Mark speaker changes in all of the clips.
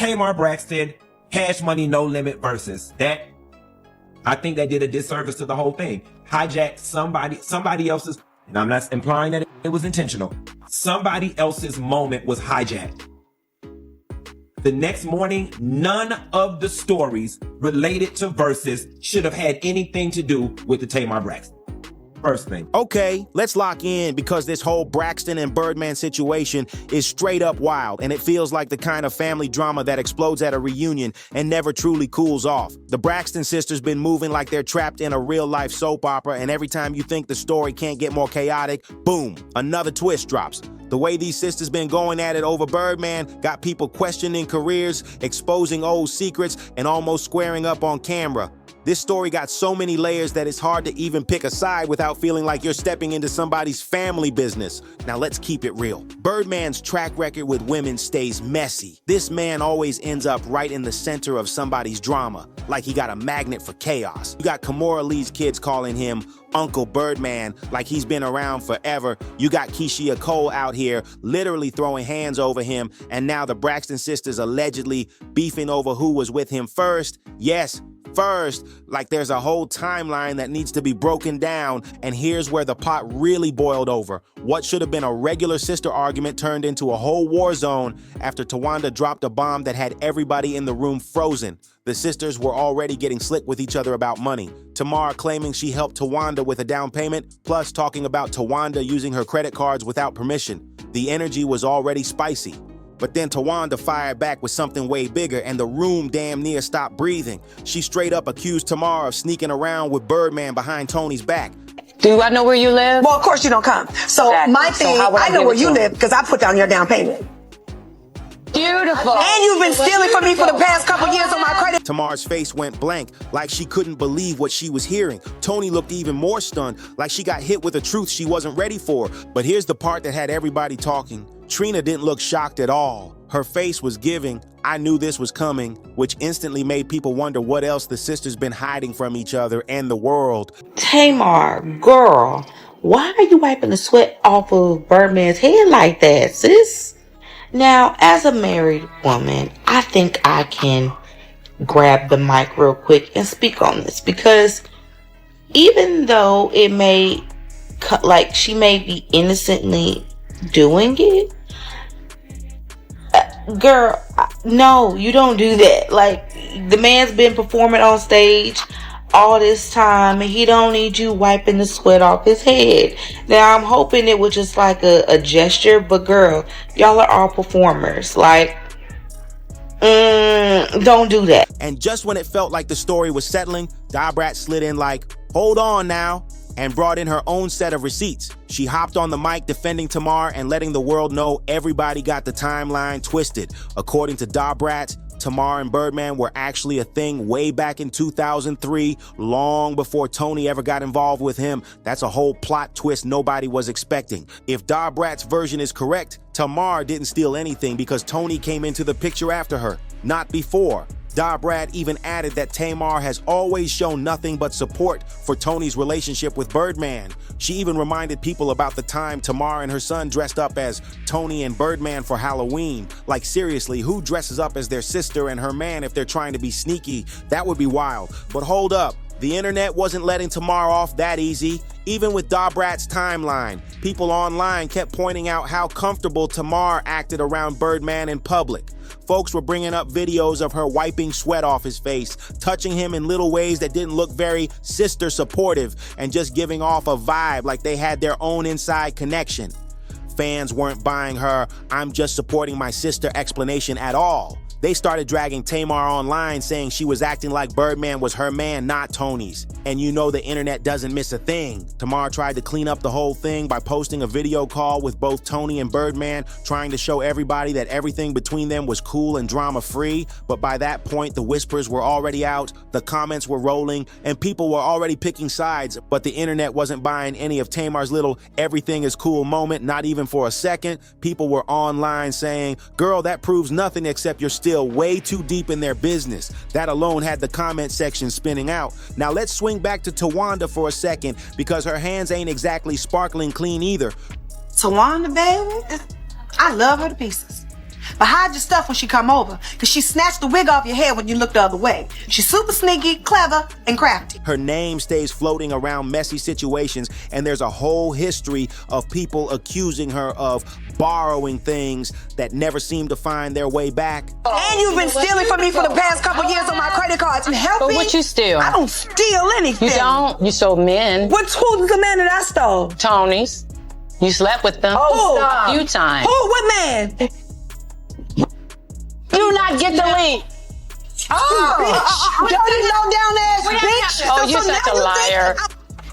Speaker 1: Tamar Braxton, Cash Money No Limit versus. That, I think that did a disservice to the whole thing. Hijacked somebody else's, and I'm not implying that it was intentional. Somebody else's moment was hijacked. The next morning, none of the stories related to Versus should have had anything to do with the Tamar Braxton. First thing.
Speaker 2: Okay, let's lock in because this whole Braxton and Birdman situation is straight up wild, and it feels like the kind of family drama that explodes at a reunion and never truly cools off. The Braxton sisters been moving like they're trapped in a real-life soap opera, and every time you think the story can't get more chaotic, boom, another twist drops. The way these sisters been going at it over Birdman got people questioning careers, exposing old secrets, and almost squaring up on camera. This story got so many layers that it's hard to even pick a side without feeling like you're stepping into somebody's family business. Now let's keep it real. Birdman's track record with women stays messy. This man always ends up right in the center of somebody's drama, like he got a magnet for chaos. You got Kimora Lee's kids calling him Uncle Birdman, like he's been around forever. You got Keishia Cole out here literally throwing hands over him, and now the Braxton sisters allegedly beefing over who was with him first. Yes, first, like there's a whole timeline that needs to be broken down, and here's where the pot really boiled over. What should have been a regular sister argument turned into a whole war zone after Towanda dropped a bomb that had everybody in the room frozen. The sisters were already getting slick with each other about money. Tamar claiming she helped Towanda with a down payment, plus talking about Towanda using her credit cards without permission. The energy was already spicy. But then Towanda fired back with something way bigger, and the room damn near stopped breathing. She straight up accused Tamar of sneaking around with Birdman behind Tony's back.
Speaker 3: Do I know where you live?
Speaker 4: Well, of course you don't come. So
Speaker 3: Exactly.
Speaker 4: my thing,
Speaker 3: So how would
Speaker 4: I
Speaker 3: I
Speaker 4: know
Speaker 3: give
Speaker 4: where
Speaker 3: it
Speaker 4: you
Speaker 3: to
Speaker 4: live because I put down your down payment.
Speaker 3: Beautiful.
Speaker 4: And you've been stealing from me for the past couple years on my credit.
Speaker 2: Tamar's face went blank, like she couldn't believe what she was hearing. Toni looked even more stunned, like she got hit with a truth she wasn't ready for. But here's the part that had everybody talking. Trina didn't look shocked at all. Her face was giving, "I knew this was coming," which instantly made people wonder what else the sisters been hiding from each other and the world.
Speaker 5: Tamar, girl, why are you wiping the sweat off of Birdman's head like that, sis? Now, as a married woman, I think I can grab the mic real quick and speak on this, because even though it may, like, she may be innocently doing it, girl, no, you don't do that. Like, the man's been performing on stage all this time, and he don't need you wiping the sweat off his head. Now, I'm hoping it was just like a gesture, but girl, y'all are all performers. Like, don't do that.
Speaker 2: And just when it felt like the story was settling, Brat slid in like, "Hold on now," and brought in her own set of receipts. She hopped on the mic defending Tamar and letting the world know everybody got the timeline twisted. According to Brat, Tamar and Birdman were actually a thing way back in 2003, long before Toni ever got involved with him. That's a whole plot twist nobody was expecting. If Brat's version is correct, Tamar didn't steal anything because Toni came into the picture after her, not before. Brat even added that Tamar has always shown nothing but support for Toni's relationship with Birdman. She even reminded people about the time Tamar and her son dressed up as Toni and Birdman for Halloween. Like, seriously, who dresses up as their sister and her man if they're trying to be sneaky? That would be wild. But hold up. The internet wasn't letting Tamar off that easy. Even with Brat's timeline, people online kept pointing out how comfortable Tamar acted around Birdman in public. Folks were bringing up videos of her wiping sweat off his face, touching him in little ways that didn't look very sister supportive, and just giving off a vibe like they had their own inside connection. Fans weren't buying her "I'm just supporting my sister" explanation at all. They started dragging Tamar online, saying she was acting like Birdman was her man, not Toni's. And you know the internet doesn't miss a thing. Tamar tried to clean up the whole thing by posting a video call with both Toni and Birdman, trying to show everybody that everything between them was cool and drama-free. But by that point, the whispers were already out, the comments were rolling, and people were already picking sides. But the internet wasn't buying any of Tamar's little "everything is cool" moment, not even for a second. People were online saying, "Girl, that proves nothing except you're still way too deep in their business." That alone had the comment section spinning out. Now let's swing back to Towanda for a second, because her hands ain't exactly sparkling clean either.
Speaker 4: Towanda, baby, I love her to pieces. But hide your stuff when she come over, because she snatched the wig off your head when you look the other way. She's super sneaky, clever, and crafty.
Speaker 2: Her name stays floating around messy situations, and there's a whole history of people accusing her of borrowing things that never seem to find their way back.
Speaker 4: And you've been stealing from me for the past couple years on my credit cards. And help
Speaker 3: But
Speaker 4: me.
Speaker 3: what you steal?
Speaker 4: I don't steal anything.
Speaker 3: You don't? You stole men.
Speaker 4: Who's the man that I stole?
Speaker 3: Tony's. You slept with them.
Speaker 4: Oh, stop.
Speaker 3: A few times.
Speaker 4: Who? What man?
Speaker 3: You not get the link.
Speaker 4: Oh, dirty, low down ass bitch.
Speaker 3: Oh, you're such a liar.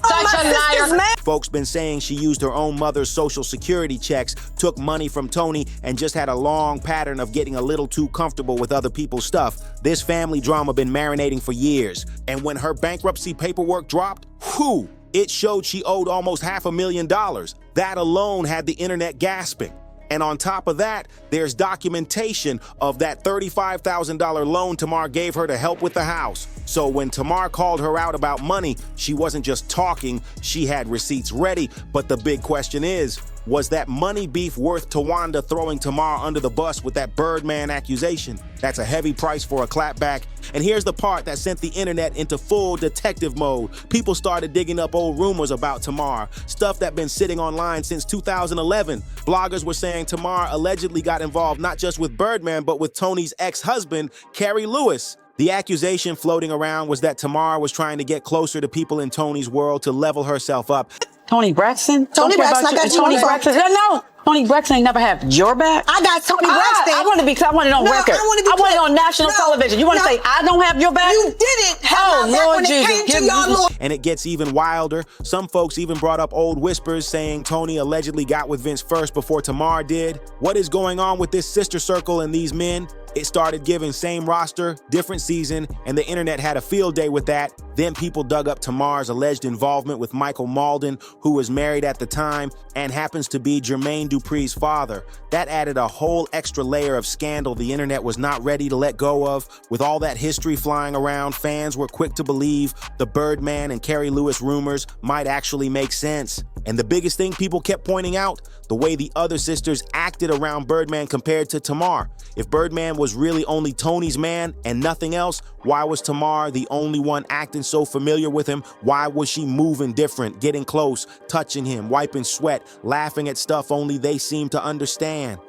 Speaker 3: Such a liar.
Speaker 2: Folks been saying she used her own mother's social security checks, took money from Toni, and just had a long pattern of getting a little too comfortable with other people's stuff. This family drama been marinating for years. And when her bankruptcy paperwork dropped, whew, it showed she owed almost $500,000. That alone had the internet gasping. And on top of that, there's documentation of that $35,000 loan Tamar gave her to help with the house. So when Tamar called her out about money, she wasn't just talking, she had receipts ready. But the big question is, was that money beef worth Tawanda throwing Tamar under the bus with that Birdman accusation? That's a heavy price for a clapback. And here's the part that sent the internet into full detective mode. People started digging up old rumors about Tamar, stuff that been sitting online since 2011. Bloggers were saying Tamar allegedly got involved not just with Birdman, but with Toni's ex-husband, Carrie Lewis. The accusation floating around was that Tamar was trying to get closer to people in Toni's world to level herself up.
Speaker 3: Toni Braxton?
Speaker 4: Toni Braxton, I got you
Speaker 3: Toni
Speaker 4: on the phone.
Speaker 3: Braxton. No, Toni Braxton ain't never had your back.
Speaker 4: I got Toni Braxton.
Speaker 3: I want it on
Speaker 4: No,
Speaker 3: record.
Speaker 4: I want it
Speaker 3: on national television. You want to say I don't have your back?
Speaker 4: You didn't have my back when it came to y'all, Lord.
Speaker 2: And it gets even wilder. Some folks even brought up old whispers saying Toni allegedly got with Vince first before Tamar did. What is going on with this sister circle and these men? It started giving same roster, different season, and the internet had a field day with that. Then people dug up Tamar's alleged involvement with Michael Malden, who was married at the time and happens to be Jermaine Dupri's father. That added a whole extra layer of scandal the internet was not ready to let go of. With all that history flying around, fans were quick to believe the Birdman and Carrie Lewis rumors might actually make sense. And the biggest thing people kept pointing out, the way the other sisters acted around Birdman compared to Tamar. If Birdman was really only Toni's man and nothing else, why was Tamar the only one acting so familiar with him? Why was she moving different, getting close, touching him, wiping sweat, laughing at stuff only they seemed to understand?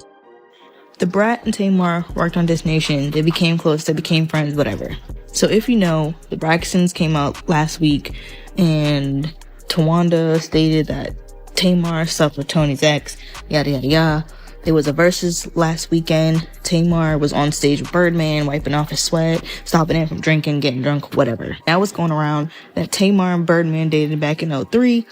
Speaker 6: The Brat and Tamar worked on This Nation. They became close, they became friends, whatever. So if you know, the Braxtons came out last week and Tawanda stated that Tamar slept with Toni's ex, yada yada yada. There was a versus last weekend. Tamar was on stage with Birdman, wiping off his sweat, stopping him from drinking, getting drunk, whatever. Now it's going around that Tamar and Birdman dated back in 2003,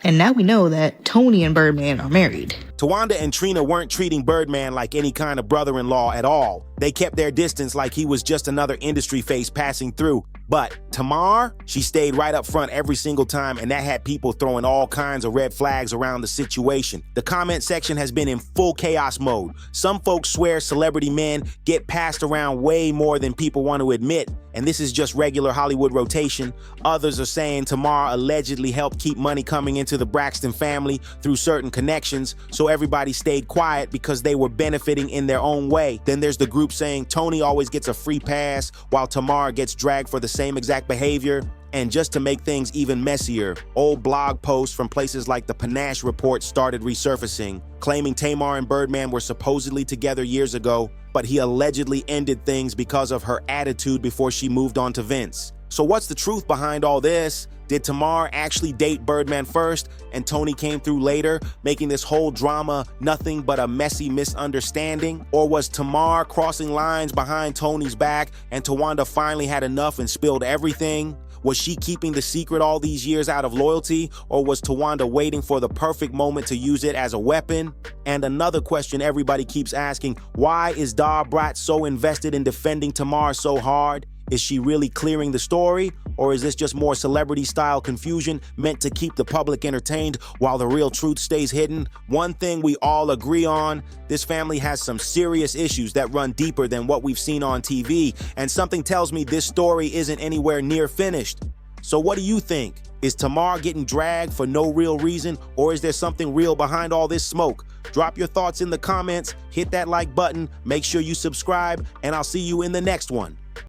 Speaker 6: and now we know that Toni and Birdman are married.
Speaker 2: Tawanda and Trina weren't treating Birdman like any kind of brother-in-law at all. They kept their distance like he was just another industry face passing through. But Tamar, she stayed right up front every single time, and that had people throwing all kinds of red flags around the situation. The comment section has been in full chaos mode. Some folks swear celebrity men get passed around way more than people want to admit, and this is just regular Hollywood rotation. Others are saying Tamar allegedly helped keep money coming into the Braxton family through certain connections, so everybody stayed quiet because they were benefiting in their own way. Then there's the group saying Toni always gets a free pass while Tamar gets dragged for the same exact behavior. And just to make things even messier, old blog posts from places like the Panache Report started resurfacing, claiming Tamar and Birdman were supposedly together years ago, but he allegedly ended things because of her attitude before she moved on to Vince. So what's the truth behind all this? Did Tamar actually date Birdman first and Toni came through later, making this whole drama nothing but a messy misunderstanding? Or was Tamar crossing lines behind Toni's back and Tawanda finally had enough and spilled everything? Was she keeping the secret all these years out of loyalty, or was Tawanda waiting for the perfect moment to use it as a weapon? And another question everybody keeps asking, why is Brat so invested in defending Tamar so hard? Is she really clearing the story, or is this just more celebrity-style confusion meant to keep the public entertained while the real truth stays hidden? One thing we all agree on, this family has some serious issues that run deeper than what we've seen on TV, and something tells me this story isn't anywhere near finished. So what do you think? Is Tamar getting dragged for no real reason, or is there something real behind all this smoke? Drop your thoughts in the comments, hit that like button, make sure you subscribe, and I'll see you in the next one.